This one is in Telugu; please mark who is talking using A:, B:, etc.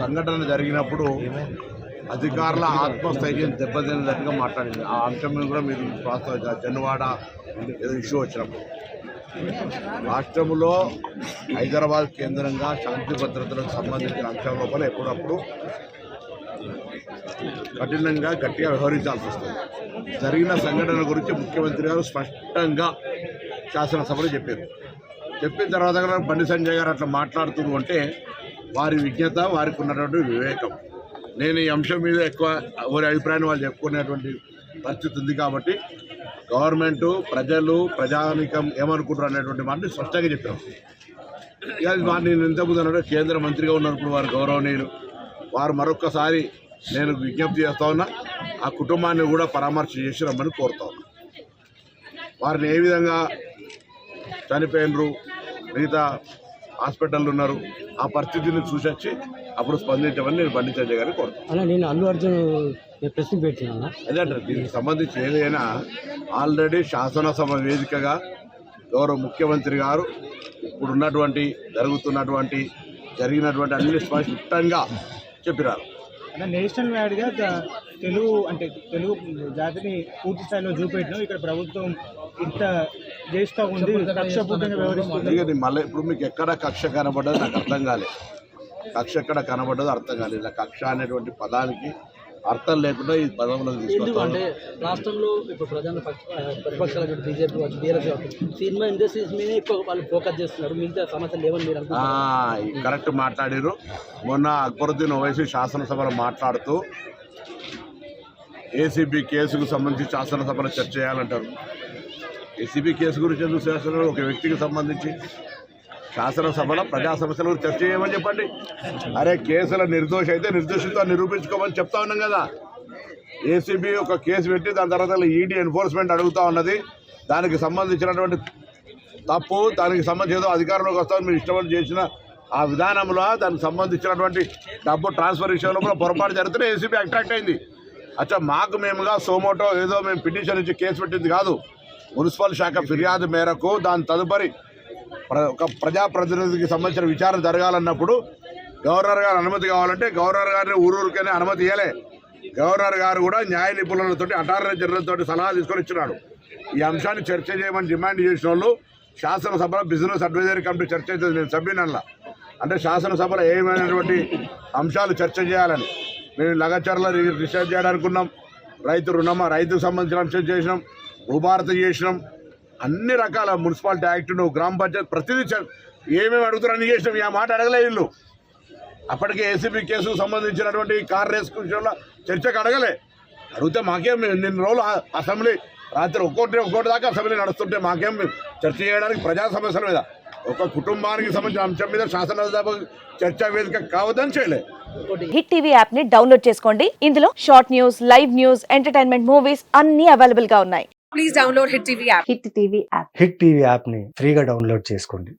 A: సంఘటన జరిగినప్పుడు అధికారుల ఆత్మస్థైర్యం దెబ్బతిన్నట్టుగా మాట్లాడింది. ఆ అంశం మీద కూడా మీరు జన్వాడ ఏదో ఇష్యూ వచ్చినప్పుడు రాష్ట్రంలో హైదరాబాద్ కేంద్రంగా శాంతి భద్రతలకు సంబంధించిన అంశం లోపల ఎప్పుడప్పుడు కఠినంగా గట్టిగా వ్యవహరించాల్సి వస్తుంది. జరిగిన సంఘటన గురించి ముఖ్యమంత్రి గారు స్పష్టంగా శాసనసభలో చెప్పారు. చెప్పిన తర్వాత కూడా బండి సంజయ్ గారు అట్లా మాట్లాడుతున్నారు అంటే వారి విజ్ఞత, వారికి ఉన్నటువంటి వివేకం. నేను ఈ అంశం మీద ఎక్కువ వారి అభిప్రాయాన్ని వాళ్ళు చెప్పుకునేటువంటి పరిస్థితి ఉంది కాబట్టి గవర్నమెంటు, ప్రజలు, ప్రజానికం ఏమనుకుంటారు అనేటువంటి మాటని స్పష్టంగా చెప్పాను. ఇక నేను ఇంతకుముందు అన్నాడు కేంద్ర మంత్రిగా ఉన్నప్పుడు వారు గౌరవనీయులు, వారు మరొక్కసారి నేను విజ్ఞప్తి చేస్తా ఉన్నా, ఆ కుటుంబాన్ని కూడా పరామర్శ చేసి రమ్మని కోరుతా ఉన్నా. వారిని ఏ విధంగా చనిపోయినరు, మిగతా హాస్పిటల్ ఉన్నారు, ఆ పరిస్థితిని చూసొచ్చి అప్పుడు స్పందించమని నేను బండి సంజయ్ గారిని కోరుతాను.
B: నేను అల్లు అర్జున్ ప్రశ్న పెట్టినా
A: అదే అంటారు. దీనికి సంబంధించి ఏదైనా ఆల్రెడీ శాసనసభ వేదికగా గౌరవ ముఖ్యమంత్రి గారు ఇప్పుడున్నటువంటి జరిగినటువంటి అన్ని స్పష్టంగా చెప్పినారు.
C: నేషనల్ వైడ్గా తెలుగు జాతిని పూర్తి స్థాయిలో చూపెట్టడం ఇక్కడ ప్రభుత్వం ఇంత చేస్తూ ఉంది, కక్షపూర్తంగా వ్యవహరిస్తుంది.
A: మళ్ళీ ఇప్పుడు మీకు ఎక్కడ కక్ష కనబడ్డది నాకు అర్థం కాలేదు. కక్ష ఎక్కడ కనబడ్డదో అర్థం కాలేదు. ఇలా కక్ష అనేటువంటి పదానికి అర్థం లేకుండా ఈ పదంలోకి తీసుకొస్తాను.
B: రాష్ట్రంలో ఇప్పుడు ప్రధాన ప్రతిపక్షాలు బీజేపీ వచ్చి బీఆర్ఎస్ సినిమా ఇండస్ట్రీస్ మీద ఎక్కువ వాళ్ళు ఫోకస్ చేస్తున్నారు. మిగతా సమస్యలు ఏమని మీరు
A: కరెక్ట్ మాట్లాడారు. మొన్న అక్బరుద్దీన్ ఓవైసీ శాసనసభలో మాట్లాడుతూ ఏసీబీ కేసుకు సంబంధించి శాసనసభలో చర్చ చేయాలంటారు. ఏసీబీ కేసు గురించి ఎందుకు శాసనసభలో ఒక వ్యక్తికి సంబంధించి శాసనసభలో ప్రజా సమస్యల గురించి చర్చ చేయమని చెప్పండి. అరే కేసుల నిర్దోషి అయితే నిర్దోషితో నిరూపించుకోమని చెప్తా ఉన్నాం కదా. ఏసీబీ ఒక కేసు పెట్టి దాని తర్వాత ఈడీ ఎన్ఫోర్స్మెంట్ అడుగుతూ ఉన్నది. దానికి సంబంధించినటువంటి తప్పు, దానికి సంబంధించి ఏదో అధికారంలోకి వస్తామని మీరు ఇష్టపడి చేసిన ఆ విధానంలో దానికి సంబంధించినటువంటి డబ్బు ట్రాన్స్ఫర్ విషయంలో కూడా పొరపాటు జరిగితే ఏసీబీ అట్రాక్ట్ అయింది. అచ్చా మాకు మేముగా సోమోటో ఏదో మేము పిటిషన్ ఇచ్చి కేసు పెట్టింది కాదు. మున్సిపల్ శాఖ ఫిర్యాదు మేరకు దాని తదుపరి ఒక ప్రజాప్రతినిధికి సంబంధించిన విచారణ జరగాలన్నప్పుడు గవర్నర్ గారు అనుమతి కావాలంటే గవర్నర్ గారిని ఊరూరికైనా అనుమతి ఇవ్వలే. గవర్నర్ గారు కూడా న్యాయ నిపుణులతో అటార్నీ జనరల్తో సలహా తీసుకొని ఇచ్చినాడు. ఈ అంశాన్ని చర్చ చేయమని డిమాండ్ చేసిన వాళ్ళు శాసనసభలో బిజినెస్ అడ్వైజరీ కమిటీ చర్చ అవుతుంది. నేను సభ్యునల్లా అంటే శాసనసభలో ఏమైనటువంటి అంశాలు చర్చ చేయాలని మేము లగచర్ల రీసెర్చ్ చేయడానుకున్నాం. రైతుకు సంబంధించిన అంశం చేసినాం, భూభారత చేసినాం, అన్ని రకాల మున్సిపాలిటీ యాక్ట్, గ్రామ పంచాయతీ ప్రతిదీ ఏమేమి అడుగుతారు అన్ని చేసినాం. ఆ మాట అడగలే వీళ్ళు. అప్పటికే ఏసీబీ కేసుకు సంబంధించినటువంటి కార్ రేస్ విషయంలో చర్చకు అడగలే. అడిగితే మాకేం నిన్న రోజులు అసెంబ్లీ రాత్రి ఒక్కోటి దాకా అసెంబ్లీ నడుస్తుంటే మాకేం చర్చ చేయడానికి ప్రజా సమస్యల మీద ఒక కుటుంబానికి సంబంధించిన అంశం మీద శాసనసభ చర్చా వేదిక కావద్దని చేయలే.
D: హిట్ టీవీ యాప్ ని డౌన్లోడ్ చేసుకోండి. ఇందులో short news, live news, entertainment movies అన్ని అవైలబుల్ గా ఉన్నాయి. Please download hit TV app.
E: Hit TV app ని ఫ్రీగా డౌన్లోడ్ చేసుకోండి.